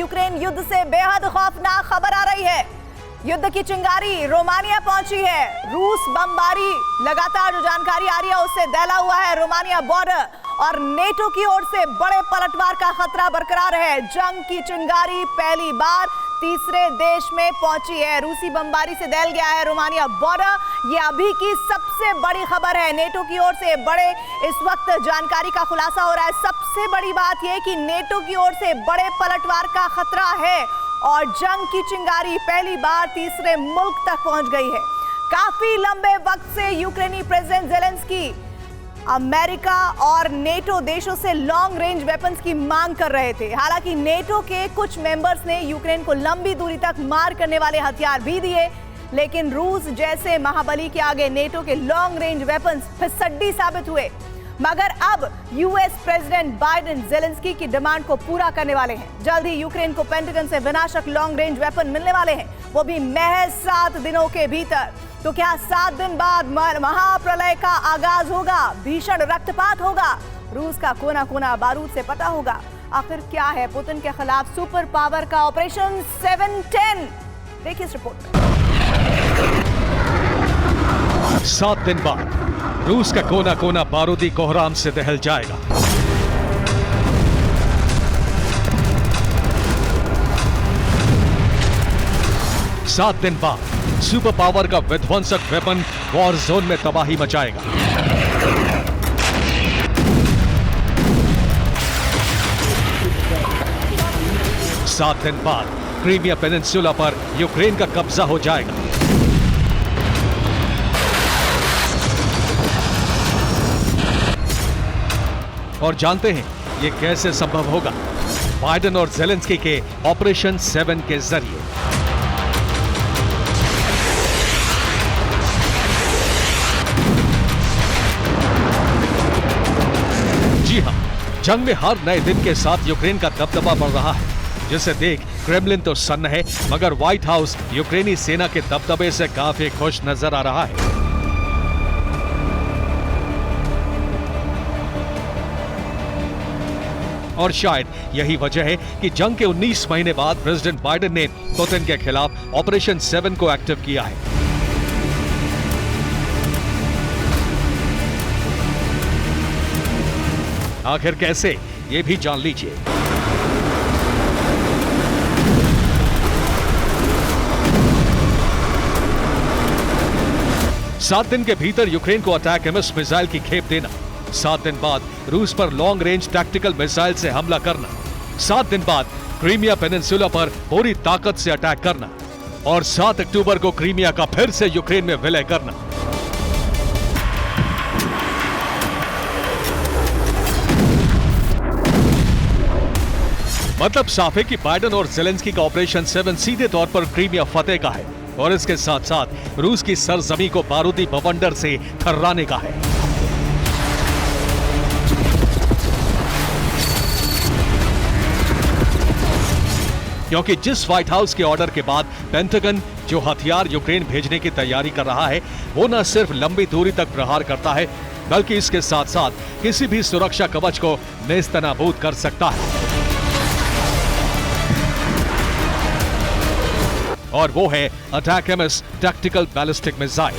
Ukraine युद्ध से बेहद खौफनाक खबर आ रही है। युद्ध की चिंगारी रोमानिया पहुंची है। रूस बमबारी लगातार जो जानकारी आ रही है उससे दहला हुआ है रोमानिया बॉर्डर और नेटो की ओर से बड़े पलटवार का खतरा बरकरार है। जंग की चिंगारी पहली बार तीसरे देश में पहुंची है। रूसी बमबारी से दहल गया है रोमानिया बॉर्डर। ये अभी की सबसे बड़ी खबर है। नेटो की ओर से बड़े इस वक्त जानकारी का खुलासा हो रहा है। सबसे बड़ी बात यह कि नेटो की ओर से बड़े पलटवार का खतरा है और जंग की चिंगारी पहली बार तीसरे मुल्क तक पहुंच गई है। काफी लंबे वक्त से यूक्रेनी प्रेसिडेंट जेलेंस्की अमेरिका और नेटो देशों से लॉन्ग रेंज वेपन्स की मांग कर रहे थे। हालांकि नेटो के कुछ मेंबर्स ने यूक्रेन को लंबी दूरी तक मार करने वाले हथियार भी दिए, लेकिन रूस जैसे महाबली के आगे नेटो के लॉन्ग रेंज वेपन्स फिसड्डी साबित हुए। मगर अब यूएस प्रेसिडेंट बाइडेन जेलेंस्की की डिमांड को पूरा करने वाले हैं। जल्द ही यूक्रेन को पेंटागन से विनाशक लॉन्ग रेंज वेपन मिलने वाले हैं, वो भी महज 7 दिनों के भीतर। तो क्या 7 दिन बाद महाप्रलय का आगाज होगा? भीषण रक्तपात होगा? रूस का कोना कोना बारूद से पता होगा आखिर क्या है पुतिन के खिलाफ सुपर पावर का ऑपरेशन 710। देखिए इस रिपोर्ट में। 7 दिन बाद रूस का कोना कोना बारूदी कोहराम से दहल जाएगा। सात दिन बाद सुपर पावर का विध्वंसक वेपन वॉर जोन में तबाही मचाएगा। सात दिन बाद क्रीमिया पेनिनसुला पर यूक्रेन का कब्जा हो जाएगा। और जानते हैं ये कैसे संभव होगा? बाइडेन और जेलेंस्की के ऑपरेशन 7 के जरिए। जी हां, जंग में हर नए दिन के साथ यूक्रेन का दबदबा बढ़ रहा है, जिसे देख क्रेमलिन तो सन्न है, मगर व्हाइट हाउस यूक्रेनी सेना के दबदबे से काफी खुश नजर आ रहा है। और शायद यही वजह है कि जंग के 19 महीने बाद प्रेसिडेंट बाइडेन ने पुतिन के खिलाफ ऑपरेशन 7 को एक्टिव किया है। आखिर कैसे, ये भी जान लीजिए। सात दिन के भीतर यूक्रेन को अटैक एमएस मिसाइल की खेप देना। 7 दिन बाद रूस पर लॉन्ग रेंज टैक्टिकल मिसाइल से हमला करना। 7 दिन बाद क्रीमिया पेनिनसुला पर पूरी ताकत से अटैक करना और 7 अक्टूबर को क्रीमिया का फिर से यूक्रेन में विलय करना। मतलब साफ है कि बाइडेन और जेलेंस्की का ऑपरेशन 7 सीधे तौर पर क्रीमिया फतेह का है और इसके साथ साथ रूस की सरजमी को बारूदी बवंडर से थर्राने का है। क्योंकि जिस व्हाइट हाउस के ऑर्डर के बाद पेंटागन जो हथियार यूक्रेन भेजने की तैयारी कर रहा है, वो न सिर्फ लंबी दूरी तक प्रहार करता है, बल्कि इसके साथ साथ किसी भी सुरक्षा कवच को नेस्तनाबूद कर सकता है। और वो है attack MS tactical ballistic missile.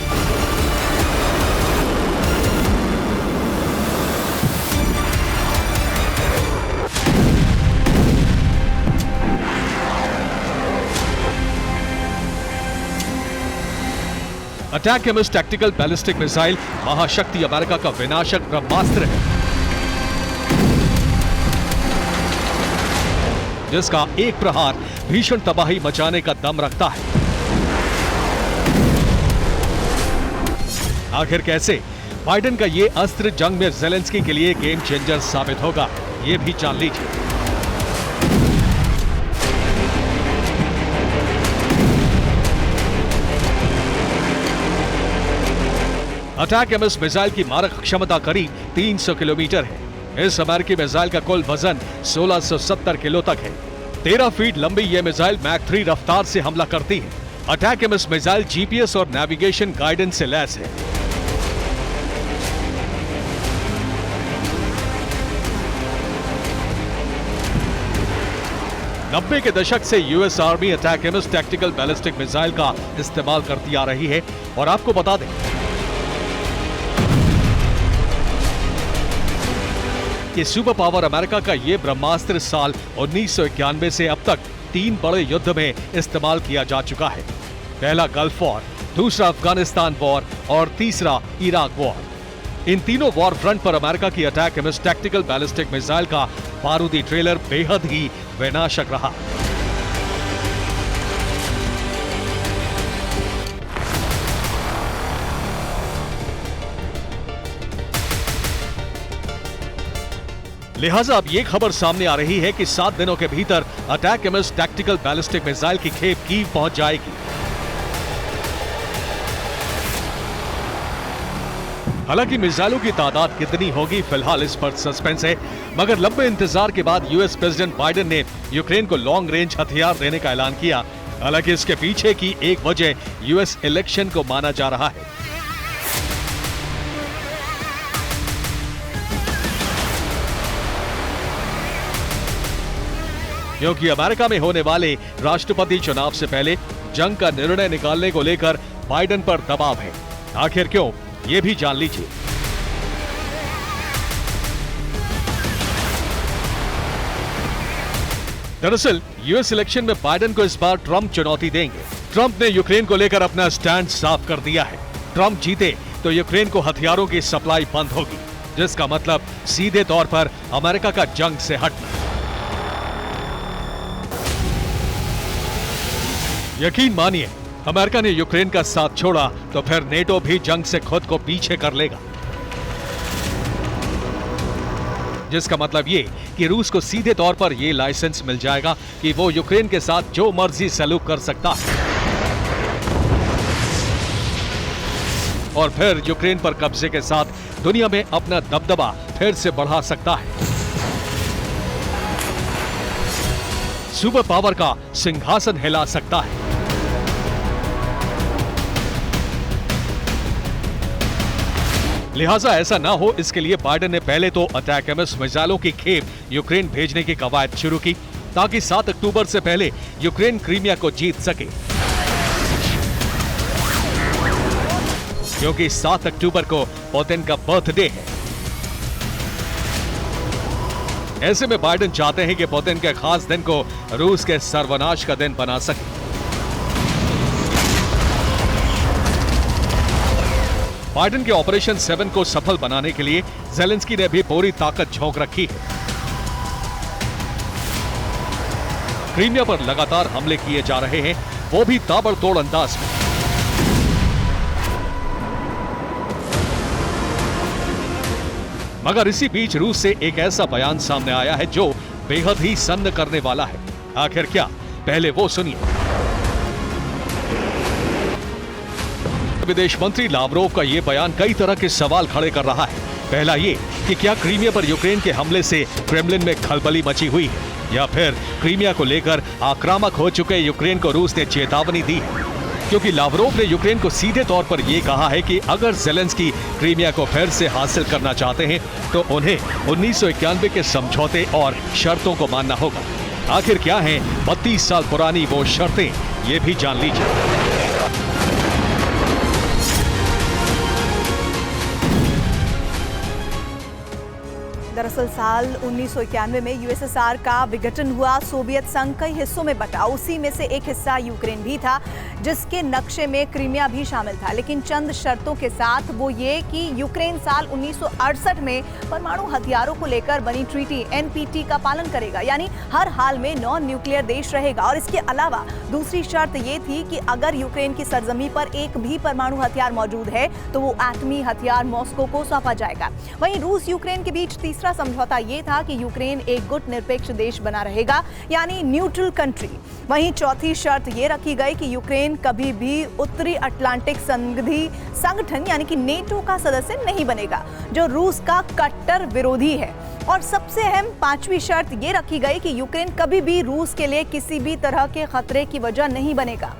Attack MS tactical ballistic missile महाशक्ति अमेरिका का विनाशक ब्रह्मास्त्र है, जिसका एक प्रहार भीषण तबाही मचाने का दम रखता है। आखिर कैसे बाइडेन का ये अस्त्र जंग में जेलेंस्की के लिए गेम चेंजर साबित होगा, ये भी जान लीजिए। अटैक एमएस मिसाइल की मारक क्षमता करीब 300 किलोमीटर है। इस अमेरिकी मिसाइल का कुल वजन 1670 किलो तक है। 13 फीट लंबी यह मिसाइल मैक 3 रफ्तार से हमला करती है। अटैक एमएस मिसाइल जीपीएस और नेविगेशन गाइडेंस से लैस है। 90 के दशक से US army ATACMS tactical ballistic missile का इस्तेमाल करती आ रही है। और आपको बता दें कि सुपर पावर अमेरिका का यह ब्रह्मास्त्र साल 1991 से अब तक 3 बड़े युद्ध में इस्तेमाल किया जा चुका है। पहला गल्फ वॉर, दूसरा अफगानिस्तान वॉर और तीसरा इराक वॉर। इन तीनों वॉर फ्रंट पर अमेरिका की अटैकम्स टैक्टिकल बैलिस्टिक मिसाइल का बारूदी ट्रेलर बेहद ही विनाशक रहा। लिहाजा अब यह खबर सामने आ रही है कि 7 दिनों के भीतर अटैकम्स टैक्टिकल बैलिस्टिक मिसाइल की खेप कीव पहुंच जाएगी। हालांकि मिसाइलों की तादाद कितनी होगी फिलहाल इस पर सस्पेंस है, मगर लंबे इंतजार के बाद यूएस प्रेसिडेंट बाइडेन ने यूक्रेन को लॉन्ग रेंज हथियार देने का ऐलान किया। हालांकि इसके पीछे की एक वजह यूएस इलेक्शन को माना जा रहा है। क्योंकि अमेरिका में होने वाले राष्ट्रपति चुनाव से पहले जंग का निर्णय निकालने को लेकर बाइडेन पर दबाव है। आखिर क्यों, ये भी जान लीजिए। दरअसल यूएस इलेक्शन में बाइडेन को इस बार ट्रंप चुनौती देंगे। ट्रंप ने यूक्रेन को लेकर अपना स्टैंड साफ कर दिया है। ट्रंप जीते तो यूक्रेन को हथियारों की सप्लाई बंद होगी, जिसका मतलब सीधे तौर पर अमेरिका का जंग से हटना। यकीन मानिए, अमेरिका ने यूक्रेन का साथ छोड़ा तो फिर नेटो भी जंग से खुद को पीछे कर लेगा, जिसका मतलब ये कि रूस को सीधे तौर पर ये लाइसेंस मिल जाएगा कि वो यूक्रेन के साथ जो मर्जी सलूक कर सकता है और फिर यूक्रेन पर कब्जे के साथ दुनिया में अपना दबदबा फिर से बढ़ा सकता है। सुपर पावर का सिंहासन हिला सकता है। लिहाजा ऐसा ना हो, इसके लिए बाइडेन ने पहले तो अटैकम्स मिसाइलों की खेप यूक्रेन भेजने की कवायद शुरू की, ताकि 7 अक्टूबर से पहले यूक्रेन क्रीमिया को जीत सके। क्योंकि 7 अक्टूबर को पुतिन का बर्थडे है। ऐसे में बाइडेन चाहते हैं कि पुतिन के खास दिन को रूस के सर्वनाश का दिन बना सके। बाइडेन के ऑपरेशन 7 को सफल बनाने के लिए ज़ेलेंस्की ने भी पूरी ताकत झोंक रखी है। क्रीमिया पर लगातार हमले किए जा रहे हैं, वो भी ताबड़तोड़ अंदाज में। मगर इसी बीच रूस से एक ऐसा बयान सामने आया है जो बेहद ही सन्न करने वाला है। आखिर क्या, पहले वो सुनिए। विदेश मंत्री लावरोव का यह बयान कई तरह के सवाल खड़े कर रहा है। पहला ये कि क्या क्रीमिया पर यूक्रेन के हमले से क्रेमलिन में खलबली मची हुई है, या फिर क्रीमिया को लेकर आक्रामक हो चुके यूक्रेन को रूस ने चेतावनी दी है। क्योंकि लावरोव ने यूक्रेन को सीधे तौर पर यह कहा है कि अगर ज़ेलेंस्की क्रीमिया को फिर से हासिल करना चाहते हैं तो उन्हें 1991 के समझौते और शर्तों को मानना होगा। आखिर क्या हैं 32 साल पुरानी वो शर्तें, ये भी जान लीजिए। दरअसल साल 1991 में यूएसएसआर का विघटन हुआ, सोवियत संघ कई हिस्सों में बटा। उसी में से एक हिस्सा यूक्रेन भी था, जिसके नक्शे में क्रीमिया भी शामिल था, लेकिन चंद शर्तों के साथ। वो ये कि यूक्रेन साल 1968 में परमाणु हथियारों को लेकर बनी ट्रीटी एनपीटी का पालन करेगा, यानी हर हाल में नॉन न्यूक्लियर देश रहेगा। और इसके अलावा दूसरी शर्त ये थी कि अगर यूक्रेन की सरजमी पर एक भी परमाणु हथियार मौजूद है तो वो एटमी हथियार मॉस्को को सौंपा जाएगा। वहीं रूस यूक्रेन के बीच तीसरा समझौता ये था कि यूक्रेन एक गुट निरपेक्ष देश बना रहेगा, यानी न्यूट्रल कंट्री। वहीं चौथी शर्त ये रखी गई कि यूक्रेन कभी भी उत्तरी अटलांटिक संधि संगठन यानी कि नेटो का सदस्य नहीं बनेगा, जो रूस का कट्टर विरोधी है। और सबसे अहम पांचवी शर्त ये रखी गई कि यूक्रेन कभी भी रूस के लिए किसी भी तरह के खतरे की वजह नहीं बनेगा।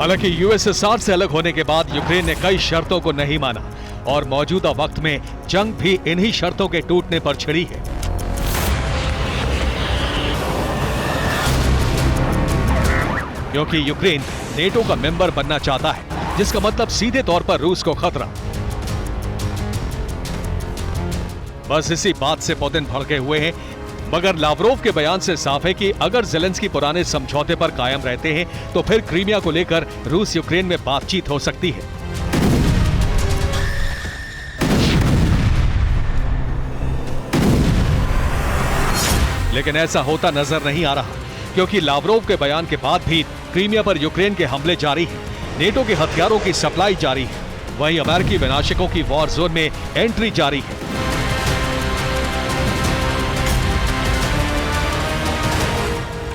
हालांकि यूएसएसआर से अलग होने के बाद यूक्रेन ने कई शर्तों को नहीं माना और मौजूदा वक्त में जंग भी इन्हीं शर्तों के टूटने पर छिड़ी है। क्योंकि यूक्रेन नेटो का मेंबर बनना चाहता है, जिसका मतलब सीधे तौर पर रूस को खतरा। बस इसी बात से पुतिन भड़के हुए हैं, मगर लावरोव के बयान से साफ है कि अगर ज़ेलेंस्की पुराने समझौते पर कायम रहते हैं तो फिर क्रीमिया को लेकर रूस यूक्रेन में बातचीत हो सकती है। लेकिन ऐसा होता नजर नहीं आ रहा, क्योंकि लावरोव के बयान के बाद भी क्रीमिया पर यूक्रेन के हमले जारी हैं, नेटो के हथियारों की सप्लाई जारी है, वहीं अमेरिकी विनाशकों की वॉर जोन में एंट्री जारी है।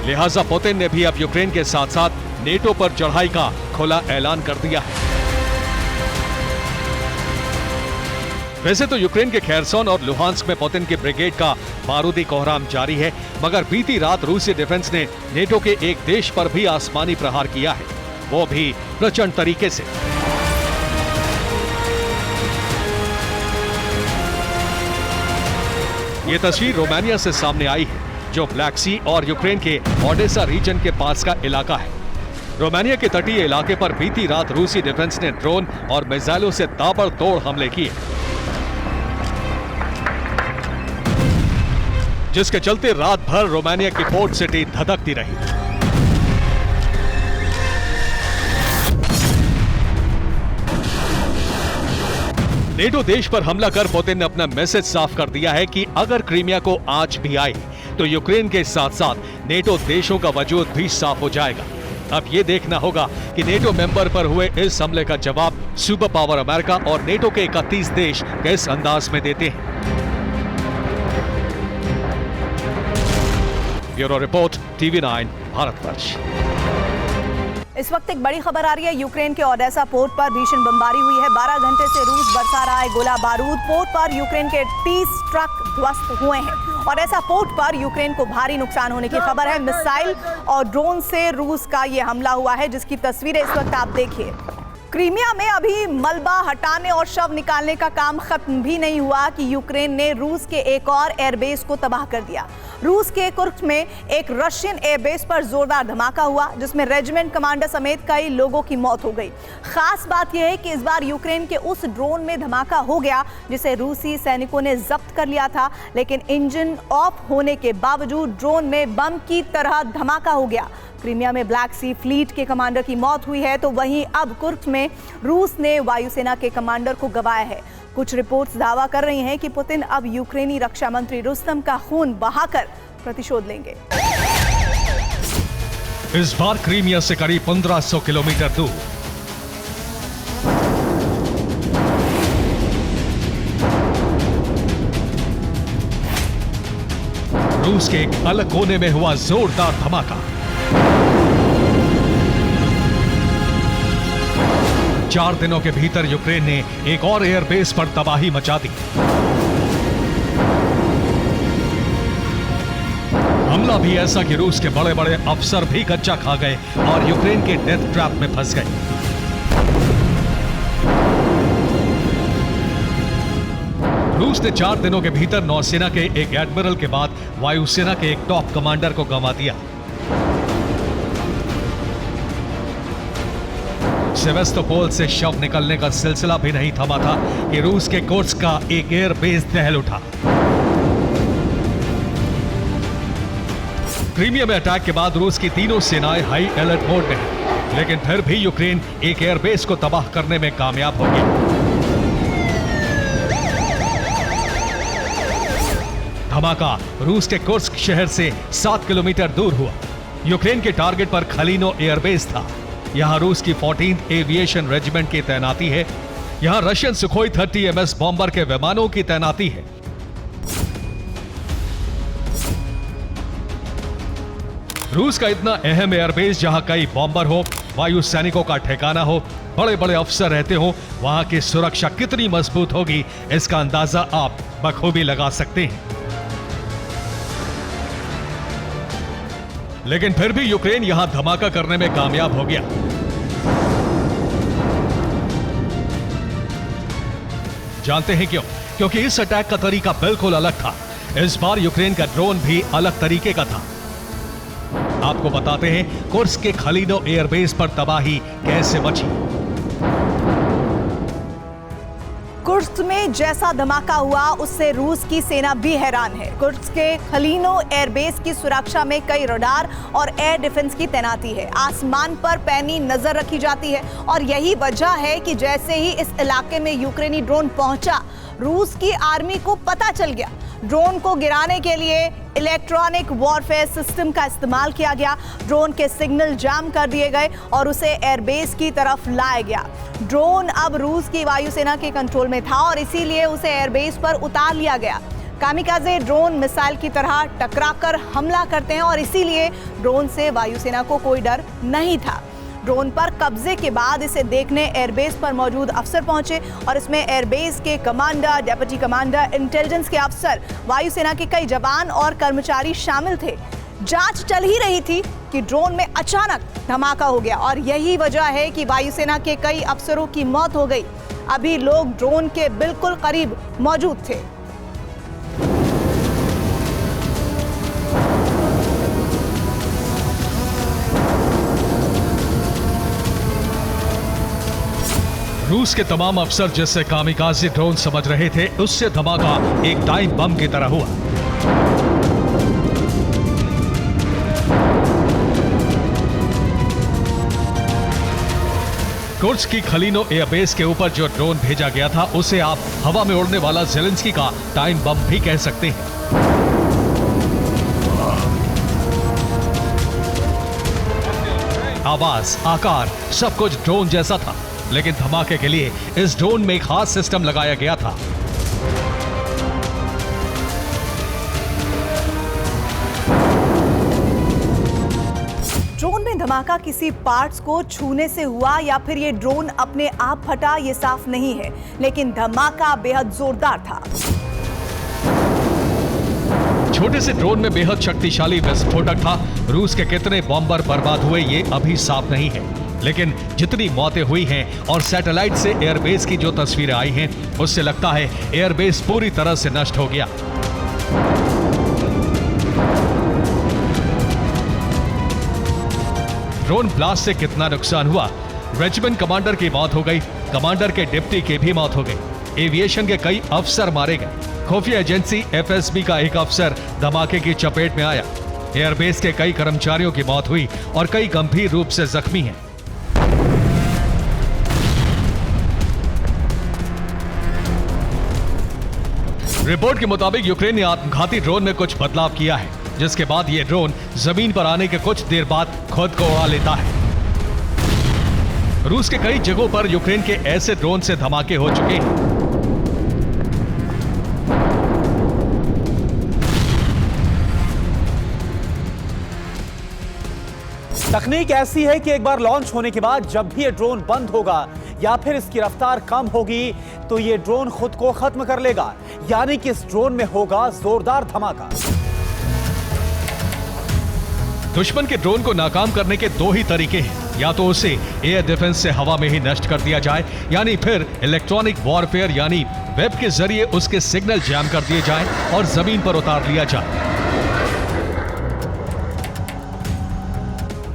लिहाजा पुतिन ने भी अब यूक्रेन के साथ साथ नेटो पर चढ़ाई का खुला ऐलान कर दिया है। वैसे तो यूक्रेन के खेरसोन और लुहांस्क में पुतिन के ब्रिगेड का बारूदी कोहराम जारी है, मगर बीती रात रूसी डिफेंस ने नेटो के एक देश पर भी आसमानी प्रहार किया है, वो भी प्रचंड तरीके से। ये तस्वीर रोमानिया से सामने आई है, जो ब्लैक सी और यूक्रेन के ओडेसा रीजन के पास का इलाका है। रोमानिया के तटीय इलाके पर बीती रात रूसी डिफेंस ने ड्रोन और मिसाइलों से ताबड़तोड़ हमले किए, जिसके चलते रात भर रोमानिया की पोर्ट सिटी धधकती रही। नेटो देश पर हमला कर पुतिन ने अपना मैसेज साफ कर दिया है कि अगर क्रीमिया को आंच भी आए तो यूक्रेन के साथ साथ नेटो देशों का वजूद भी साफ हो जाएगा। अब यह देखना होगा कि नेटो मेंबर पर हुए इस हमले का जवाब सुपर पावर अमेरिका और नेटो के 31 देश किस अंदाज में देते हैं। Bureau report, TV9 Bharatvarsh. इस वक्त एक बड़ी खबर आ रही है। यूक्रेन के ओडेसा पोर्ट पर भीषण बमबारी हुई है। 12 घंटे से रूस बरसा रहा है गोला बारूद। पोर्ट पर यूक्रेन के 30 ट्रक ध्वस्त हुए हैं। ओडेसा पोर्ट पर यूक्रेन को भारी नुकसान होने की खबर है। मिसाइल और ड्रोन से रूस का यह हमला हुआ है, जिसकी तस्वीरें इस वक्त आप देखिए। क्रीमिया में अभी मलबा हटाने और शव निकालने का काम खत्म भी नहीं हुआ कि यूक्रेन ने रूस के एक और एयरबेस को तबाह कर दिया। रूस के कुर्स्क में एक रशियन एयरबेस पर जोरदार धमाका हुआ, जिसमें रेजिमेंट कमांडर समेत कई लोगों की मौत हो गई। खास बात यह है कि इस बार यूक्रेन के उस ड्रोन में धमाका हो गया जिसे रूसी सैनिकों ने जब्त कर लिया था, लेकिन इंजन ऑफ होने के बावजूद ड्रोन में बम की तरह धमाका हो गया। क्रीमिया में ब्लैक सी फ्लीट के कमांडर की मौत हुई है, तो वहीं अब कुर्स्क में रूस ने वायुसेना के कमांडर को गंवाया है। कुछ रिपोर्ट्स दावा कर रही हैं कि पुतिन अब यूक्रेनी रक्षा मंत्री रुस्तम का खून बहाकर प्रतिशोध लेंगे। इस बार क्रीमिया से करीब 1500 किलोमीटर दूर रूस के एक अलग कोने में हुआ जोरदार धमाका। 4 दिनों के भीतर यूक्रेन ने एक और एयरबेस पर तबाही मचा दी। हमला भी ऐसा कि रूस के बड़े बड़े अफसर भी कच्चा खा गए और यूक्रेन के डेथ ट्रैप में फंस गए। रूस ने 4 दिनों के भीतर नौसेना के एक एडमिरल के बाद वायुसेना के एक टॉप कमांडर को गंवा दिया। सेवेस्तोपोल से शव निकलने का सिलसिला भी नहीं थमा था कि रूस के कुर्स्क का एक एयरबेस दहल उठा। क्रीमिया में अटैक के बाद रूस की तीनों सेनाएं हाई अलर्ट मोड में हैं, लेकिन फिर भी यूक्रेन एक एयरबेस को तबाह करने में कामयाब हो गया। धमाका रूस के कुर्स्क शहर से 7 किलोमीटर दूर हुआ। यूक्रेन के टारगेट पर खलीनो एयरबेस था। यहां रूस की 14th एविएशन रेजिमेंट की तैनाती है। यहां रशियन सुखोई 30 MS बॉम्बर के विमानों की तैनाती है। रूस का इतना अहम एयरबेस, जहां कई बॉम्बर हो, वायु सैनिकों का ठिकाना हो, बड़े बड़े अफसर रहते हो, वहां की सुरक्षा कितनी मजबूत होगी, इसका अंदाजा आप बखूबी लगा सकते हैं। लेकिन फिर भी यूक्रेन यहां धमाका करने में कामयाब हो गया। जानते हैं क्यों? क्योंकि इस अटैक का तरीका बिल्कुल अलग था। इस बार यूक्रेन का ड्रोन भी अलग तरीके का था। आपको बताते हैं कुर्स्क के खलीनो एयरबेस पर तबाही कैसे मची। कुर्स्क में जैसा धमाका हुआ उससे रूस की सेना भी हैरान है। कुर्स्क के खलीनो एयरबेस की सुरक्षा में कई रडार और एयर डिफेंस की तैनाती है। आसमान पर पैनी नजर रखी जाती है और यही वजह है कि जैसे ही इस इलाके में यूक्रेनी ड्रोन पहुंचा, रूस की आर्मी को पता चल गया। ड्रोन को गिराने के लिए इलेक्ट्रॉनिक वॉरफेयर सिस्टम का इस्तेमाल किया गया। ड्रोन के सिग्नल जाम कर दिए गए और उसे एयरबेस की तरफ लाया गया। ड्रोन अब रूस की वायुसेना के कंट्रोल में था और इसीलिए उसे एयरबेस पर उतार लिया गया। कामिकाजे ड्रोन मिसाइल की तरह टकराकर हमला करते हैं और इसीलिए ड्रोन से वायुसेना को कोई डर नहीं था। ड्रोन पर कब्जे के बाद इसे देखने एयरबेस पर मौजूद अफसर पहुंचे और इसमें एयरबेस के कमांडर, डेप्यूटी कमांडर, इंटेलिजेंस के अफसर, वायुसेना के कई जवान और कर्मचारी शामिल थे। जांच चल ही रही थी कि ड्रोन में अचानक धमाका हो गया और यही वजह है कि वायुसेना के कई अफसरों की मौत हो गई। अभी लोग ड्रोन के बिल्कुल करीब मौजूद थे। रूस के तमाम अफसर जिससे कामिकाज़े ड्रोन समझ रहे थे, उससे धमाका एक टाइम बम की तरह हुआ। कुर्स्क की खलीनो एयरबेस के ऊपर जो ड्रोन भेजा गया था, उसे आप हवा में उड़ने वाला ज़ेलेंस्की का टाइम बम भी कह सकते हैं। आवाज, आकार, सब कुछ ड्रोन जैसा था, लेकिन धमाके के लिए इस ड्रोन में एक खास सिस्टम लगाया गया था। ड्रोन में धमाका किसी पार्ट्स को छूने से हुआ या फिर ये ड्रोन अपने आप फटा, ये साफ नहीं है, लेकिन धमाका बेहद जोरदार था। छोटे से ड्रोन में बेहद शक्तिशाली विस्फोटक था। रूस के कितने बॉम्बर बर्बाद हुए ये अभी साफ नहीं है, लेकिन जितनी मौतें हुई हैं और सैटेलाइट से एयरबेस की जो तस्वीरें आई हैं, उससे लगता है एयरबेस पूरी तरह से नष्ट हो गया। ड्रोन ब्लास्ट से कितना नुकसान हुआ? रेजिमेंट कमांडर की मौत हो गई, कमांडर के डिप्टी की भी मौत हो गई, एविएशन के कई अफसर मारे गए, खुफिया एजेंसी एफएसबी का एक अफसर धमाके की चपेट में आया, एयरबेस के कई कर्मचारियों की मौत हुई और कई गंभीर रूप से जख्मी हैं। रिपोर्ट के मुताबिक यूक्रेन ने आत्मघाती ड्रोन में कुछ बदलाव किया है, जिसके बाद यह ड्रोन जमीन पर आने के कुछ देर बाद खुद को उड़ा लेता है। रूस के कई जगहों पर यूक्रेन के ऐसे ड्रोन से धमाके हो चुके हैं। तकनीक ऐसी है कि एक बार लॉन्च होने के बाद जब भी ये ड्रोन बंद होगा या फिर इसकी रफ्तार कम होगी तो ये ड्रोन खुद को खत्म कर लेगा, यानी कि इस ड्रोन में होगा जोरदार धमाका। दुश्मन के ड्रोन को नाकाम करने के दो ही तरीके हैं, या तो उसे एयर डिफेंस से हवा में ही नष्ट कर दिया जाए, यानी फिर इलेक्ट्रॉनिक वॉरफेयर यानी वेब के जरिए उसके सिग्नल जैम कर दिए जाएं और जमीन पर उतार लिया जाए।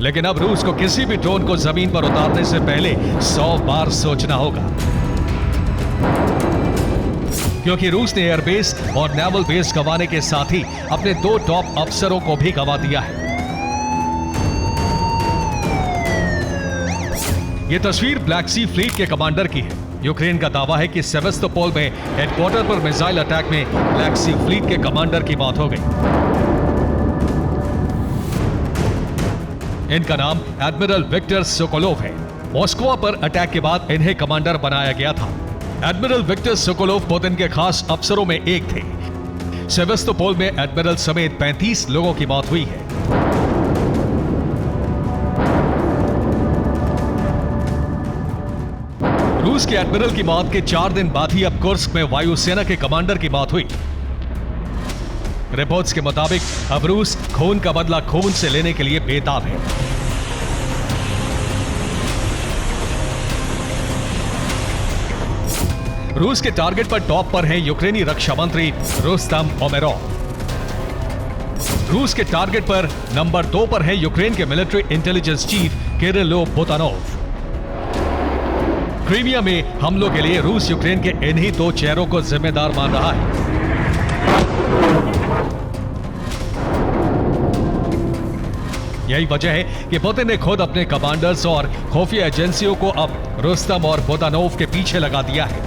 लेकिन अब रूस को किसी भी ड्रोन को जमीन पर उतारने से पहले 100 बार सोचना होगा, क्योंकि रूस ने एयरबेस और नेवल बेस गंवाने के साथ ही अपने 2 टॉप अफसरों को भी गंवा दिया है। यह तस्वीर ब्लैक सी फ्लीट के कमांडर की है। यूक्रेन का दावा है कि सेवेस्तोपोल में हेडक्वार्टर पर मिसाइल अटैक में ब्लैक सी फ्लीट के कमांडर की मौत हो गई। इनका नाम एडमिरल विक्टर सोकोलोव है। मॉस्को पर अटैक के बाद इन्हें कमांडर बनाया गया था। एडमिरल विक्टर सोकोलोव पुतिन के खास अफसरों में एक थे। सेवेस्तोपोल में एडमिरल समेत 35 लोगों की मौत हुई है। रूस के एडमिरल की मौत के 4 दिन बाद ही अब कुर्स्क में वायुसेना के कमांडर की मौत हुई। रिपोर्ट्स के मुताबिक अब रूस खून का बदला खून से लेने के लिए बेताब है। रूस के टारगेट पर टॉप पर है यूक्रेनी रक्षा मंत्री रुस्तम उमेरोव। रूस के टारगेट पर नंबर 2 पर है यूक्रेन के military intelligence chief Kyrylo Budanov. Crimea में हमलों के लिए रूस यूक्रेन के इन्हीं 2 चेहरों को जिम्मेदार मान रहा है। यही वजह है कि पुतिन ने खुद अपने कमांडर्स और खुफिया एजेंसियों को अब रुस्तम और बुतानोव के पीछे लगा दिया है।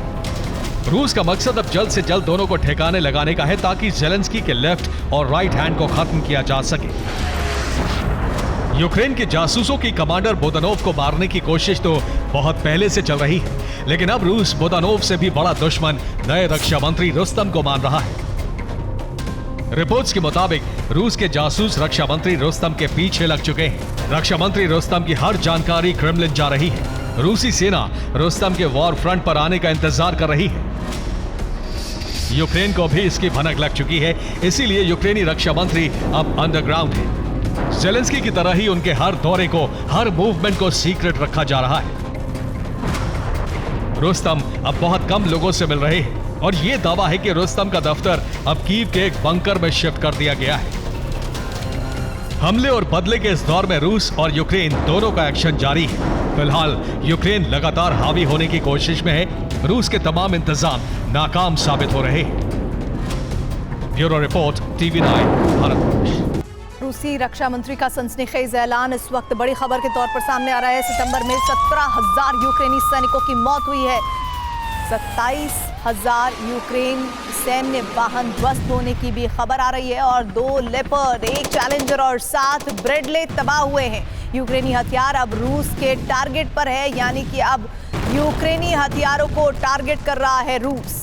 रूस का मकसद अब जल्द से जल्द दोनों को ठिकाने लगाने का है ताकि ज़ेलेंस्की के लेफ्ट और राइट हैंड को खत्म किया जा सके। यूक्रेन के जासूसों की कमांडर बुतानोव को मारने की कोशिश तो बहुत पहले से चल रही है, लेकिन अब रूस बुतानोव से भी बड़ा दुश्मन नए रक्षा मंत्री रुस्तम को मान रहा है। रिपोर्ट्स के मुताबिक रूस के जासूस रक्षा मंत्री रुस्तम के पीछे लग चुके हैं। रक्षा मंत्री रुस्तम की हर जानकारी क्रेमलिन जा रही है। रूसी सेना रुस्तम के वॉर फ्रंट पर आने का इंतजार कर रही है। यूक्रेन को भी इसकी भनक लग चुकी है, इसीलिए यूक्रेनी रक्षा मंत्री अब अंडरग्राउंड है। ज़ेलेंस्की की तरह ही उनके हर दौरे को, हर मूवमेंट को सीक्रेट रखा जा रहा है। रुस्तम अब बहुत कम लोगों से मिल रहे हैं और यह दावा है कि रुस्तम का दफ्तर अब कीव के एक बंकर में शिफ्ट कर दिया गया है। हमले और बदले के इस दौर में रूस और यूक्रेन दोनों का एक्शन जारी है। फिलहाल यूक्रेन लगातार हावी होने की कोशिश में है। रूस के तमाम इंतजाम नाकाम साबित हो रहे हैं। Bureau report, TV9 Bharat. रूसी रक्षा मंत्री का सनसनीखेज ऐलान इस वक्त बड़ी खबर के तौर पर सामने आ रहा है। सितंबर में 17,000 यूक्रेनी सैनिकों की मौत हुई है। 27,000 यूक्रेन सैन्य वाहन ध्वस्त होने की भी खबर आ रही है और 2 लेपर्ड, 1 चैलेंजर और 7 ब्रेडले तबाह हुए हैं। यूक्रेनी हथियार अब रूस के टारगेट पर है, यानी कि अब यूक्रेनी हथियारों को टारगेट कर रहा है रूस।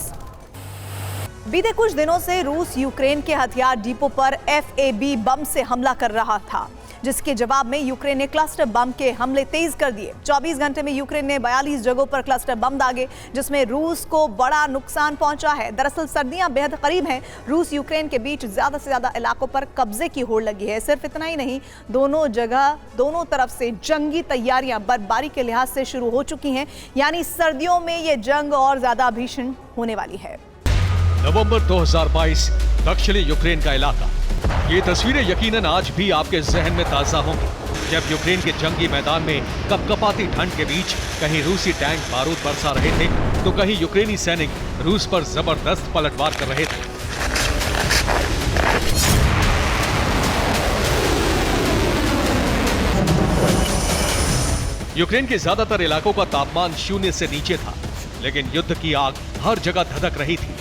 बीते कुछ दिनों से रूस यूक्रेन के हथियार डिपो पर FAB बम से हमला कर रहा था, जिसके जवाब में यूक्रेन ने क्लस्टर बम के हमले तेज कर दिए। 24 घंटे में यूक्रेन ने 42 जगहों पर क्लस्टर बम दागे, जिसमें रूस को बड़ा नुकसान पहुंचा है। दरअसल सर्दियां बेहद करीब हैं। रूस यूक्रेन के बीच ज्यादा से ज्यादा इलाकों पर कब्जे की होड़ लगी है। सिर्फ इतना ही नहीं, दोनों जगह दोनों तरफ से जंगी तैयारियां बर्फबारी के लिहाज से शुरू हो चुकी हैं, यानी सर्दियों में ये जंग और ज्यादा भीषण होने वाली है। नवंबर 2022, दक्षिणी यूक्रेन का इलाका। ये तस्वीरें यकीनन आज भी आपके जहन में ताजा होंगी, जब यूक्रेन के जंगी मैदान में कपकपाती ठंड के बीच कहीं रूसी टैंक बारूद बरसा रहे थे तो कहीं यूक्रेनी सैनिक रूस पर जबरदस्त पलटवार कर रहे थे। यूक्रेन के ज्यादातर इलाकों का तापमान 0 से नीचे था, लेकिन युद्ध की आग हर जगह धधक रही थी।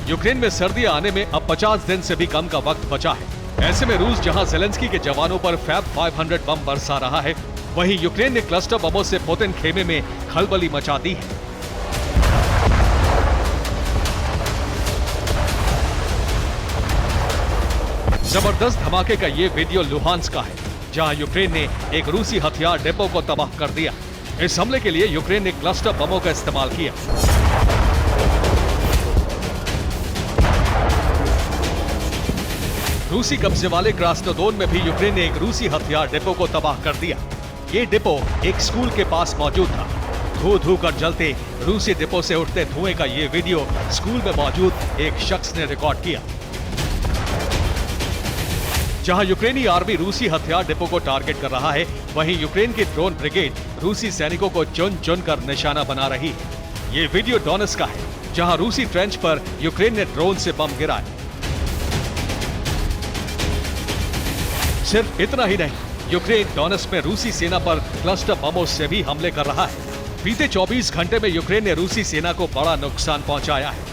यूक्रेन में सर्दी आने में अब 50 दिन से भी कम का वक्त बचा है। ऐसे में रूस जहां ज़ेलेंस्की के जवानों पर फैब 500 बम बरसा रहा है, वहीं यूक्रेन ने क्लस्टर बमों से पुतिन खेमे में खलबली मचा दी है। जबरदस्त धमाके का ये वीडियो लुहांस्क का है, जहां यूक्रेन ने एक रूसी हथियार डिपो को तबाह कर दिया। इस हमले के लिए यूक्रेन ने क्लस्टर बमों का इस्तेमाल किया। रूसी कब्जे वाले क्रास्नोदोन में भी यूक्रेन ने एक रूसी हथियार डिपो को तबाह कर दिया। ये डिपो एक स्कूल के पास मौजूद था। धू कर जलते रूसी डिपो से उठते धुएं का ये वीडियो स्कूल में मौजूद एक शख्स ने रिकॉर्ड किया। जहां यूक्रेनी आर्मी रूसी हथियार डिपो को टारगेट कर रहा है, वहीं यूक्रेन की ड्रोन ब्रिगेड रूसी सैनिकों को चुन चुन कर निशाना बना रही है। ये वीडियो डोनेट्स्क का है, जहां रूसी ट्रेंच पर यूक्रेन ने ड्रोन से बम गिराए। सिर्फ इतना ही नहीं, यूक्रेन डोनेट्स्क में रूसी सेना पर क्लस्टर बमों से भी हमले कर रहा है। बीते 24 घंटे में यूक्रेन ने रूसी सेना को बड़ा नुकसान पहुंचाया है।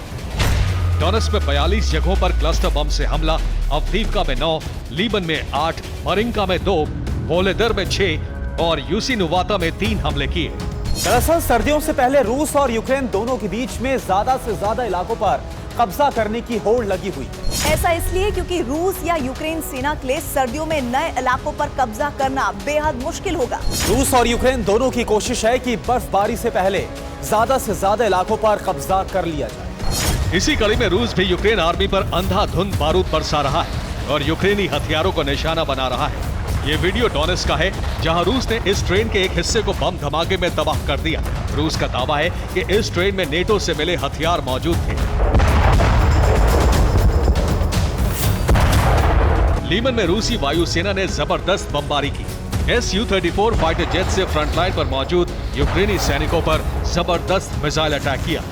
डोनेट्स्क में 42 जगहों पर क्लस्टर बम से हमला, अवदीवका में 9, लीबन में 8, मरिंका में 2, वोलेदर में 6 और यूसीनोवाता में 3 हमले किए। दरअसल सर्दियों से पहले रूस और यूक्रेन दोनों के बीच में ज्यादा से ज्यादा इलाकों पर कब्जा करने की होड़ लगी हुई। ऐसा इसलिए क्योंकि रूस या यूक्रेन सेना के लिए सर्दियों में नए इलाकों पर कब्जा करना बेहद मुश्किल होगा। रूस और यूक्रेन दोनों की कोशिश है कि बर्फबारी से पहले ज्यादा से ज्यादा इलाकों पर कब्जा कर लिया जाए। इसी कड़ी में रूस भी यूक्रेन आर्मी पर अंधाधुंध बारूद बरसा रहा है। और यूक्रेनी हथियारों को निशाना बना रहा है। ये वीडियो डोनेट्स्क का है, जहां रूस ने इस ट्रेन के एक हिस्से को बम धमाके में तबाह कर दिया। रूस का दावा है कि इस ट्रेन में नेटो से मिले हथियार मौजूद थे। लीमन में रूसी वायुसेना ने जबरदस्त बमबारी की। Su-34 फाइटर जेट से फ्रंटलाइन पर मौजूद यूक्रेनी सैनिकों पर जबरदस्त मिसाइल अटैक किया।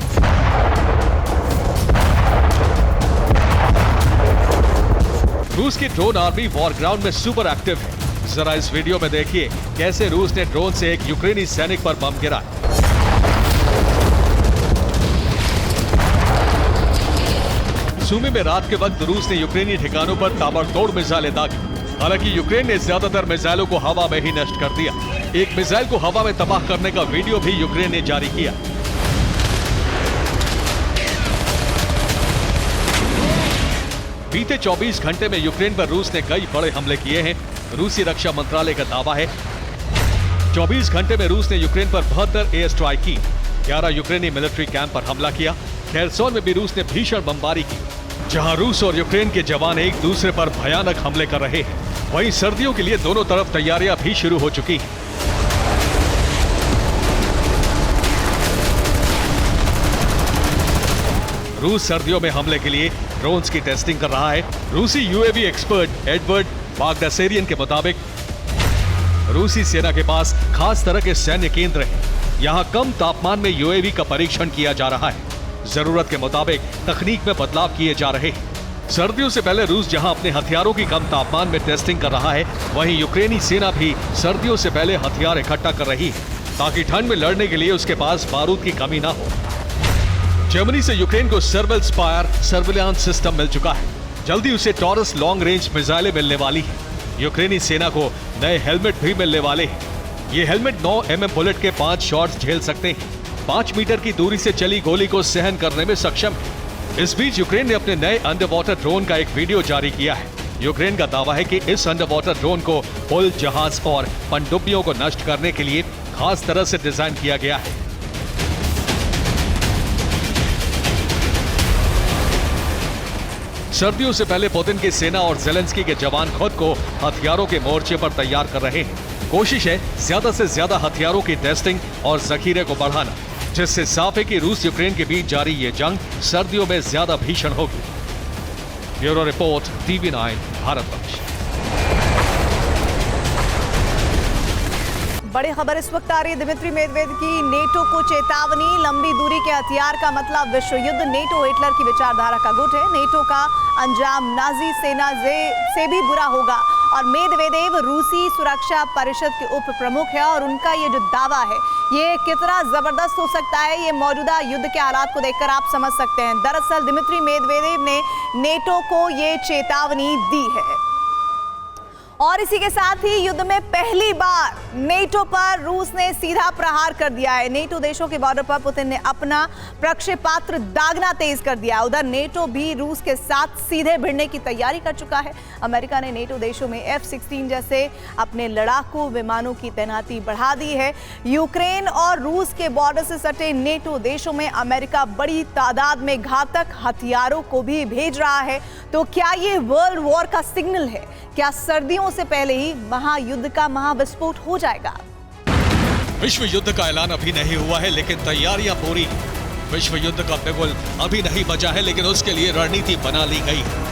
रूस की ड्रोन आर्मी वॉर ग्राउंड में सुपर एक्टिव है। जरा इस वीडियो में देखिए कैसे रूस ने ड्रोन से एक यूक्रेनी सैनिक पर बम गिराया। सूमी में रात के वक्त रूस ने यूक्रेनी ठिकानों पर ताबड़तोड़ मिसाइलें दागी। हालांकि यूक्रेन ने ज्यादातर मिसाइलों को हवा में ही नष्ट कर दिया। एक मिसाइल को हवा में तबाह करने का वीडियो भी यूक्रेन ने जारी किया। बीते 24 घंटे में यूक्रेन पर रूस ने कई बड़े हमले किए हैं। रूसी रक्षा मंत्रालय का दावा है 24 घंटे में रूस ने यूक्रेन पर 72 एयर स्ट्राइक की। 11 यूक्रेनी मिलिट्री कैंप पर हमला किया। खेरसोन में भी रूस ने भीषण बमबारी की, जहां रूस और यूक्रेन के जवान एक दूसरे पर भयानक हमले कर रहे हैं। वहीं सर्दियों के लिए दोनों तरफ तैयारियां भी शुरू हो चुकी हैं। रूस सर्दियों में हमले के लिए ड्रोन्स की टेस्टिंग कर रहा है। रूसी यूएवी एक्सपर्ट एडवर्ड बागदासेरियन के मुताबिक रूसी सेना के पास खास तरह के सैन्य केंद्र हैं। यहां कम तापमान में यूएवी का परीक्षण किया जा रहा है। जरूरत के मुताबिक तकनीक में बदलाव किए जा रहे हैं। सर्दियों से पहले रूस जहां अपने हथियारों की कम तापमान में टेस्टिंग कर रहा है, वहीं यूक्रेनी सेना भी सर्दियों से पहले हथियार इकट्ठा कर रही है, ताकि ठंड में लड़ने के लिए उसके पास बारूद की कमी ना हो। जर्मनी से यूक्रेन को सर्वेल स्पायर सर्विलांस सिस्टम मिल चुका है। जल्दी उसे टॉरस लॉन्ग रेंज मिसाइलें मिलने वाली है। यूक्रेनी सेना को नए हेलमेट भी मिलने वाले हैं। ये हेलमेट 9 mm बुलेट के 5 शॉट्स झेल सकते हैं। 5 मीटर की दूरी से चली गोली को सहन करने में सक्षम है। इस बीच यूक्रेन ने अपने नए अंडर वाटर ड्रोन का एक वीडियो जारी किया है। यूक्रेन का दावा है कि इस अंडर वाटर ड्रोन को पुल, जहाज और पनडुब्बियों को नष्ट करने के लिए खास तरह से डिजाइन किया गया है। सर्दियों से पहले पुतिन की सेना और ज़ेलेंस्की के जवान खुद को हथियारों के मोर्चे पर तैयार कर रहे हैं। कोशिश है ज्यादा से ज्यादा हथियारों की टेस्टिंग और जखीरे को बढ़ाना, जिससे साफ है कि रूस यूक्रेन के बीच जारी ये जंग सर्दियों में ज्यादा भीषण होगी। Bureau report, TV9 Bharatvarsh. बड़ी खबर इस वक्त आ रही है दिमित्री मेदवेदेव की। नेटो को चेतावनी, लंबी दूरी के हथियार का मतलब विश्व युद्ध। नेटो हिटलर की विचारधारा का गुट है। नेटो का अंजाम नाजी सेना से भी बुरा होगा। और मेदवेदेव रूसी सुरक्षा परिषद के उप प्रमुख है और उनका ये जो दावा है ये कितना जबरदस्त हो सकता है, ये मौजूदा युद्ध के हालात को देखकर आप समझ सकते हैं। दरअसल दिमित्री मेदवेदेव ने नेटो को ये चेतावनी दी है। और इसी के साथ ही युद्ध में पहली बार नेटो पर रूस ने सीधा प्रहार कर दिया है। नेटो देशों के बॉर्डर पर पुतिन ने अपना प्रक्षेपास्त्र दागना तेज कर दिया। उधर नेटो भी रूस के साथ सीधे भिड़ने की तैयारी कर चुका है। अमेरिका ने नेटो देशों में F-16 जैसे अपने लड़ाकू विमानों की तैनाती बढ़ा दी है। यूक्रेन और रूस के बॉर्डर से सटे नेटो देशों में अमेरिका बड़ी तादाद में घातक हथियारों को भी भेज रहा है। तो क्या ये वर्ल्ड वॉर का सिग्नल है? क्या सर्दियों से पहले ही महायुद्ध का महाविस्फोट हो जाएगा? विश्व युद्ध का ऐलान अभी नहीं हुआ है, लेकिन तैयारियां पूरी हैं। विश्व युद्ध का बिगुल अभी नहीं बजा है, लेकिन उसके लिए रणनीति बना ली गई है।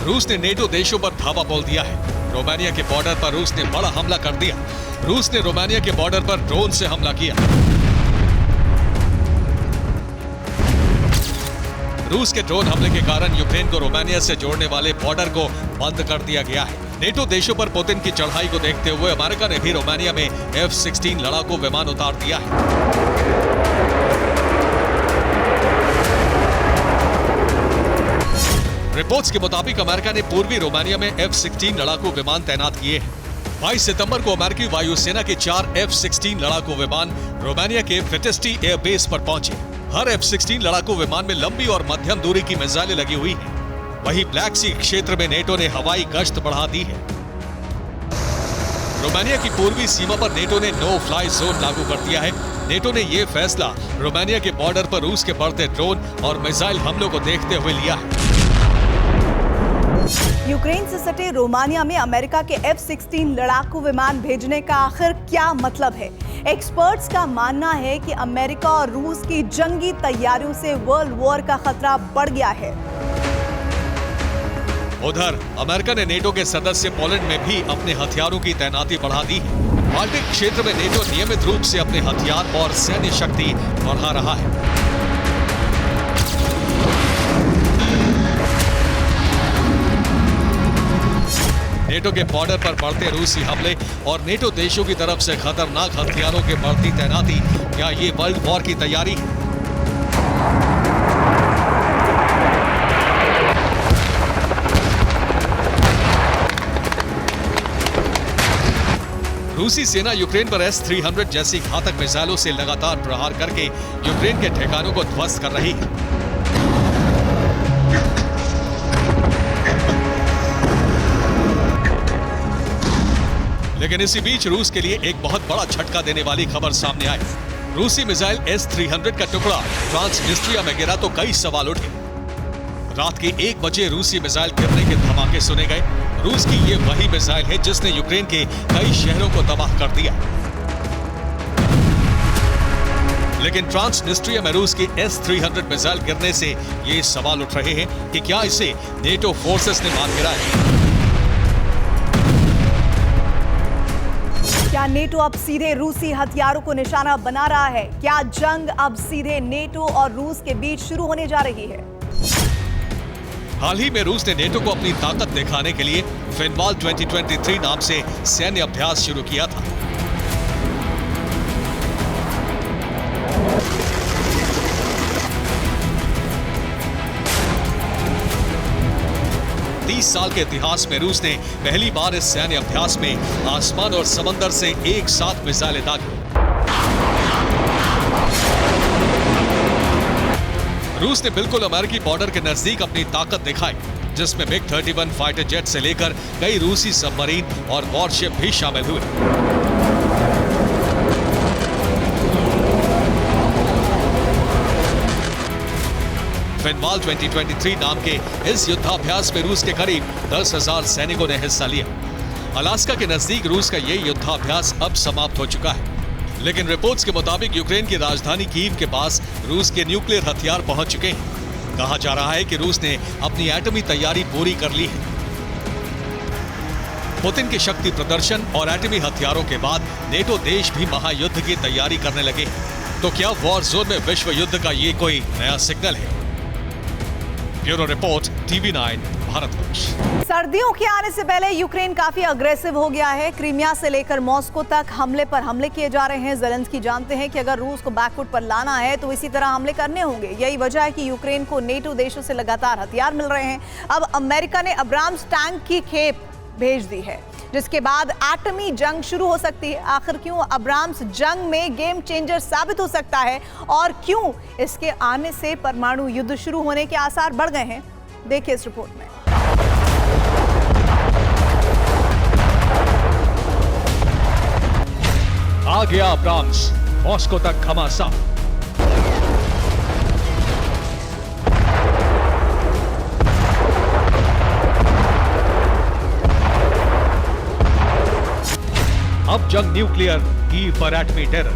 रूस ने नेटो देशों पर धावा बोल दिया है। रोमानिया के बॉर्डर पर रूस ने बड़ा हमला कर दिया। रूस ने रोमानिया के बॉर्डर पर ड्रोन से हमला किया। रूस के ड्रोन हमले के कारण यूक्रेन को रोमानिया से जोड़ने वाले बॉर्डर को बंद कर दिया गया है। नेटो देशों पर पुतिन की चढ़ाई को देखते हुए अमेरिका ने भी रोमानिया में F-16 लड़ाकू विमान उतार दिया है। रिपोर्ट्स के मुताबिक अमेरिका ने पूर्वी रोमानिया में F-16 लड़ाकू विमान तैनात किए हैं। 22 सितंबर को अमेरिकी वायुसेना के 4 F-16 लड़ाकू विमान रोमानिया के फिटेस्टी एयरबेस पर पहुंचे। हर F-16 लड़ाकू विमान में लंबी और मध्यम दूरी की मिसाइलें लगी हुई हैं। वहीं ब्लैक सी क्षेत्र में नेटो ने हवाई गश्त बढ़ा दी है। रोमानिया की पूर्वी सीमा पर नेटो ने नो फ्लाई जोन लागू कर दिया है। नेटो ने यह फैसला रोमानिया के बॉर्डर पर रूस के बढ़ते ड्रोन और मिसाइल हमलों को देखते हुए लिया है। यूक्रेन से सटे रोमानिया में अमेरिका के F-16 लड़ाकू विमान भेजने का आखिर क्या मतलब है? एक्सपर्ट्स का मानना है कि अमेरिका और रूस की जंगी तैयारियों से वर्ल्ड वॉर का खतरा बढ़ गया है। उधर अमेरिका ने नेटो के सदस्य पोलैंड में भी अपने हथियारों की तैनाती बढ़ा दी है। बाल्टिक क्षेत्र में नेटो नियमित रूप से अपने हथियार और सैन्य शक्ति बढ़ा रहा है। नेटो के बॉर्डर पर बढ़ते रूसी हमले और नेटो देशों की तरफ से खतरनाक हथियारों के बढ़ती तैनाती, क्या ये वर्ल्ड वॉर की तैयारी है? रूसी सेना यूक्रेन पर S-300 जैसी घातक मिसाइलों से लगातार प्रहार करके यूक्रेन के ठिकानों को ध्वस्त कर रही है। लेकिन इसी बीच रूस के लिए एक बहुत बड़ा झटका देने वाली खबर सामने आई। रूसी मिसाइल S-300 का टुकड़ा ट्रांसनिस्ट्रिया में गिरा तो कई सवाल उठे। रात के 1 बजे रूसी मिसाइल गिरने के धमाके सुने गए। रूस की ये वही मिसाइल है जिसने यूक्रेन के कई शहरों को तबाह कर दिया। लेकिन ट्रांसनिस्ट्रिया में रूस की S-300 मिसाइल गिरने से ये सवाल उठ रहे हैं कि क्या इसे नेटो फोर्सेस ने मार गिराया? क्या नेटो अब सीधे रूसी हथियारों को निशाना बना रहा है? क्या जंग अब सीधे नेटो और रूस के बीच शुरू होने जा रही है? हाल ही में रूस ने नेटो को अपनी ताकत दिखाने के लिए फिनवाल 2023 नाम से सैन्य अभ्यास शुरू किया था। साल के इतिहास में रूस ने पहली बार इस सैन्य अभ्यास में आसमान और समंदर से एक साथ मिसाइलें दागी। रूस ने बिल्कुल अमेरिकी बॉर्डर के नजदीक अपनी ताकत दिखाई, जिसमें MiG-31 फाइटर जेट से लेकर कई रूसी सबमरीन और वॉरशिप भी शामिल हुए। फिनवाल 2023 नाम के इस युद्धाभ्यास में रूस के करीब 10,000 सैनिकों ने हिस्सा लिया। अलास्का के नजदीक रूस का ये युद्धाभ्यास अब समाप्त हो चुका है, लेकिन रिपोर्ट्स के मुताबिक यूक्रेन की राजधानी कीव के पास रूस के न्यूक्लियर हथियार पहुंच चुके हैं। कहा जा रहा है कि रूस ने अपनी एटमी तैयारी पूरी कर ली है। पुतिन के शक्ति प्रदर्शन और एटमी हथियारों के बाद नेटो देश भी महायुद्ध की तैयारी करने लगे। तो क्या वॉर जोन में विश्व युद्ध का ये कोई नया सिग्नल है? Bureau report, TV9 Bharatvarsh. सर्दियों के आने से पहले यूक्रेन काफी अग्रेसिव हो गया है। क्रीमिया से लेकर मॉस्को तक हमले पर हमले किए जा रहे हैं। ज़ेलेंस्की जानते हैं कि अगर रूस को बैकफुट पर लाना है तो इसी तरह हमले करने होंगे। यही वजह है कि यूक्रेन को नेटो देशों से लगातार हथियार मिल रहे हैं। अब अमेरिका ने अब्राम्स टैंक की खेप भेज दी है, जिसके बाद एटमी जंग शुरू हो सकती है। आखिर क्यों अब्राम्स जंग में गेम चेंजर साबित हो सकता है और क्यों इसके आने से परमाणु युद्ध शुरू होने के आसार बढ़ गए हैं, देखिए इस रिपोर्ट में। आ गया अब्राम्स, मॉस्को तक घमासान। अब जंग न्यूक्लियर, कीव पर एटमी टेरर।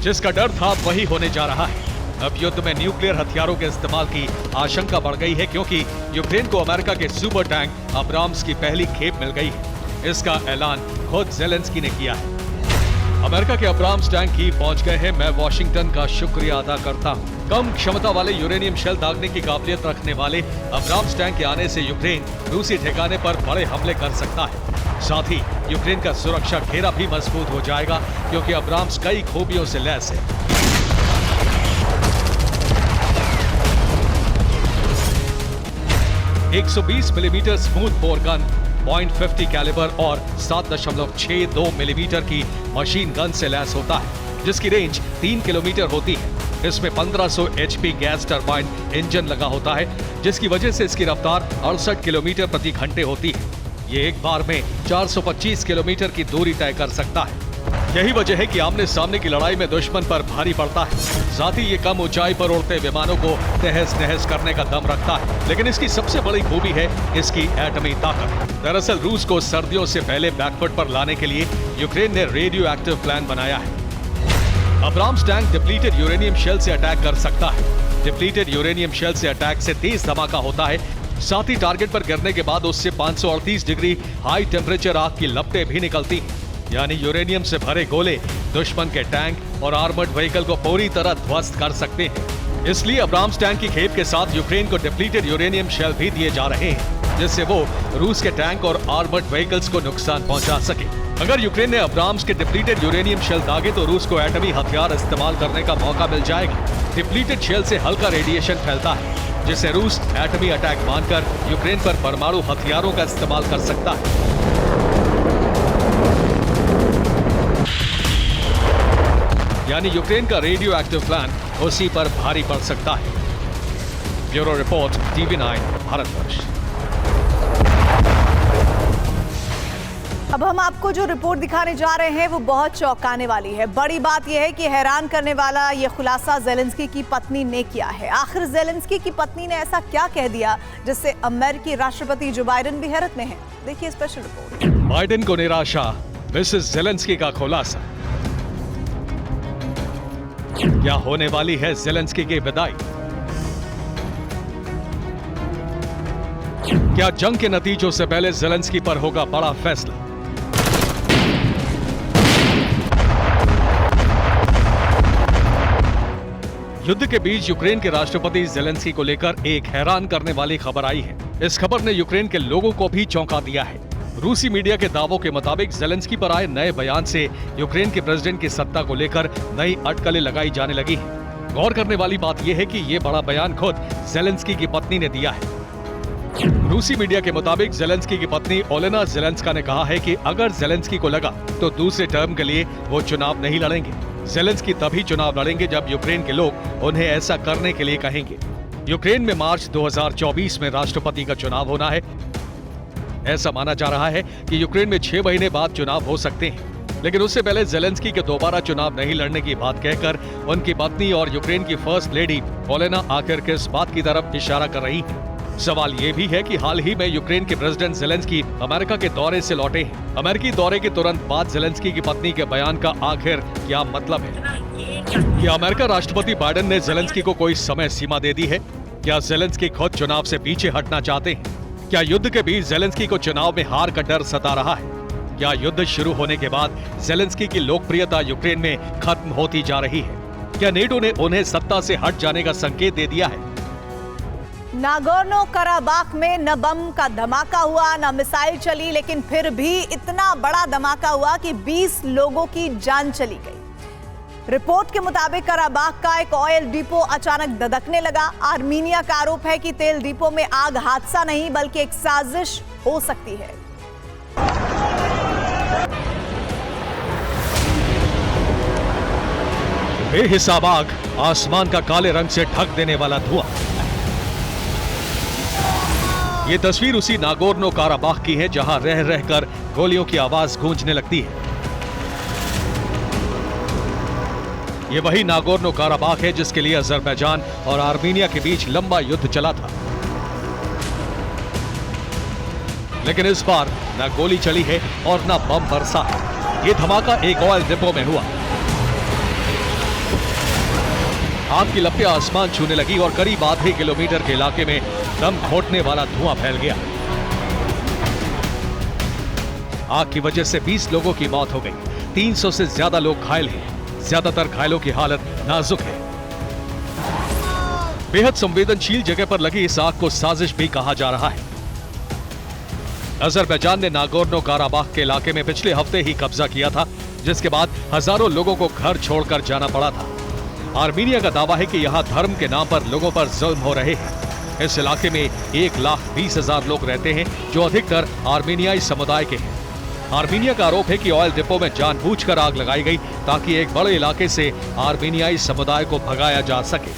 जिसका डर था वही होने जा रहा है। अब युद्ध में न्यूक्लियर हथियारों के इस्तेमाल की आशंका बढ़ गई है, क्योंकि यूक्रेन को अमेरिका के सुपर टैंक अब्राम्स की पहली खेप मिल गई है। इसका ऐलान खुद ज़ेलेंस्की ने किया है। अमेरिका के अब्राम्स टैंक कीव पहुंच गए हैं। मैं वॉशिंगटन का शुक्रिया अदा करता हूं। कम क्षमता वाले यूरेनियम शेल दागने की काबिलियत रखने वाले अब्राम्स टैंक के आने से यूक्रेन रूसी ठिकाने पर बड़े हमले कर सकता है। साथ ही यूक्रेन का सुरक्षा घेरा भी मजबूत हो जाएगा, क्योंकि अब्राम्स कई खूबियों से लैस है। एक 120 millimetre smooth bore gun, .50 calibre और 7.62 मिलीमीटर की मशीन गन से लैस होता है, जिसकी रेंज 3 किलोमीटर होती है। इसमें 1500 HP गैस टरबाइन इंजन लगा होता है, जिसकी वजह से इसकी रफ्तार 68 किलोमीटर प्रति घंटे होती है। ये एक बार में 425 किलोमीटर की दूरी तय कर सकता है। यही वजह है कि आमने सामने की लड़ाई में दुश्मन पर भारी पड़ता है। साथ ही ये कम ऊंचाई पर उड़ते विमानों को तहस नहस करने का दम रखता है। लेकिन इसकी सबसे बड़ी खूबी है इसकी एटमी ताकत। दरअसल रूस को सर्दियों से पहले बैकफुट पर लाने के लिए यूक्रेन ने रेडियो एक्टिव प्लान बनाया है। Abrams tank depleted uranium shell से अटैक कर सकता है। डिप्लीटेड यूरेनियम शेल से अटैक से तेज धमाका होता है। साथ ही टारगेट पर गिरने के बाद उससे 538 डिग्री हाई टेम्परेचर आग की लपटें भी निकलती हैं। यानी यूरेनियम से भरे गोले दुश्मन के टैंक और आर्मर्ड व्हीकल को पूरी तरह ध्वस्त कर सकते हैं। इसलिए अब्राम्स टैंक की खेप के साथ यूक्रेन को डिप्लीटेड यूरेनियम शेल भी दिए जा रहे हैं, जिससे वो रूस के टैंक और आर्मर्ड व्हीकल्स को नुकसान पहुंचा सके। अगर यूक्रेन ने अब्राम्स के डिप्लीटेड यूरेनियम शेल दागे तो रूस को एटमी हथियार इस्तेमाल करने का मौका मिल जाएगा। डिप्लीटेड शेल से हल्का रेडिएशन फैलता है, जिससे रूस एटमी अटैक मानकर यूक्रेन पर परमाणु हथियारों का इस्तेमाल कर सकता है। यानी यूक्रेन का रेडियो एक्टिव प्लान उसी पर भारी पड़ सकता है। Bureau report, TV9 Bharatvarsh. अब हम आपको जो रिपोर्ट दिखाने जा रहे हैं वो बहुत चौंकाने वाली है। बड़ी बात यह है कि हैरान करने वाला ये खुलासा ज़ेलेंस्की की पत्नी ने किया है। आखिर ज़ेलेंस्की की पत्नी ने ऐसा क्या कह दिया जिससे अमेरिकी राष्ट्रपति जो बाइडेन भी हैरत में है। देखिए स्पेशल रिपोर्ट। बाइडेन को निराशा, मिसेस ज़ेलेंस्की का खुलासा। क्या होने वाली है ज़ेलेंस्की की विदाई? क्या जंग के नतीजों से पहले ज़ेलेंस्की पर होगा बड़ा फैसला? युद्ध के बीच यूक्रेन के राष्ट्रपति ज़ेलेंस्की को लेकर एक हैरान करने वाली खबर आई है। इस खबर ने यूक्रेन के लोगों को भी चौंका दिया है। रूसी मीडिया के दावों के मुताबिक ज़ेलेंस्की पर आए नए बयान से यूक्रेन के प्रेसिडेंट की सत्ता को लेकर नई अटकलें लगाई जाने लगी हैं। गौर करने वाली बात यह है कि ये बड़ा बयान खुद ज़ेलेंस्की की पत्नी ने दिया है। रूसी मीडिया के मुताबिक ज़ेलेंस्की की पत्नी ओलेना ज़ेलेंस्का ने कहा है कि अगर ज़ेलेंस्की को लगा तो दूसरे टर्म के लिए वो चुनाव नहीं लड़ेंगे। ज़ेलेंस्की तभी चुनाव लड़ेंगे जब यूक्रेन के लोग उन्हें ऐसा करने के लिए कहेंगे। यूक्रेन में मार्च 2024 में राष्ट्रपति का चुनाव होना है। ऐसा माना जा रहा है कि यूक्रेन में 6 महीने बाद चुनाव हो सकते हैं, लेकिन उससे पहले ज़ेलेंस्की के दोबारा चुनाव नहीं लड़ने की बात कहकर उनकी पत्नी और यूक्रेन की फर्स्ट लेडी ओलेना आखिर किस बात की तरफ इशारा कर रही हैं। सवाल ये भी है कि हाल ही में यूक्रेन के प्रेसिडेंट ज़ेलेंस्की अमेरिका के दौरे से लौटे हैं। अमेरिकी दौरे के तुरंत बाद ज़ेलेंस्की की पत्नी के बयान का आखिर क्या मतलब है? क्या अमेरिका राष्ट्रपति बाइडेन ने ज़ेलेंस्की को कोई समय सीमा दे दी है? क्या ज़ेलेंस्की खुद चुनाव से पीछे हटना चाहते हैं? क्या युद्ध के बीच ज़ेलेंस्की को चुनाव में हार का डर सता रहा है? क्या युद्ध शुरू होने के बाद ज़ेलेंस्की की लोकप्रियता यूक्रेन में खत्म होती जा रही है? क्या नेटो ने उन्हें सत्ता से हट जाने का संकेत दे दिया है? नागोर्नो कराबाख में न बम का धमाका हुआ न मिसाइल चली, लेकिन फिर भी इतना बड़ा धमाका हुआ कि 20 लोगों की जान चली गई। रिपोर्ट के मुताबिक कराबाख का एक ऑयल डिपो अचानक धधकने लगा। आर्मीनिया का आरोप है कि तेल डिपो में आग हादसा नहीं बल्कि एक साजिश हो सकती है। बेहिसाब आग, आसमान का काले रंग से ढक देने वाला धुआं। ये तस्वीर उसी नागोर्नो काराबाख की है जहां रह रहकर गोलियों की आवाज गूंजने लगती है। ये वही नागोर्नो काराबाख है जिसके लिए अजरबैजान और आर्मीनिया के बीच लंबा युद्ध चला था। लेकिन इस बार न गोली चली है और न बम बरसा है। ये धमाका एक ऑयल डिपो में हुआ। आग की लपटें आसमान छूने लगी और करीब आधे किलोमीटर के इलाके में दम घोटने वाला धुआं फैल गया। आग की वजह से 20 लोगों की मौत हो गई। 300 से ज्यादा लोग घायल हैं। ज्यादातर घायलों की हालत नाजुक है। बेहद संवेदनशील जगह पर लगी इस आग को साजिश भी कहा जा रहा है। अजरबैजान ने नागोर्नो काराबाख के इलाके में पिछले हफ्ते ही कब्जा किया था, जिसके बाद हजारों लोगों को घर छोड़कर जाना पड़ा था। आर्मीनिया का दावा है कि यहां धर्म के नाम पर लोगों पर जुल्म हो रहे हैं। इस इलाके में 1,20,000 लोग रहते हैं जो अधिकतर आर्मीनियाई समुदाय के हैं। आर्मीनिया का आरोप है कि ऑयल डिपो में जानबूझकर आग लगाई गई ताकि एक बड़े इलाके से आर्मीनियाई समुदाय को भगाया जा सके।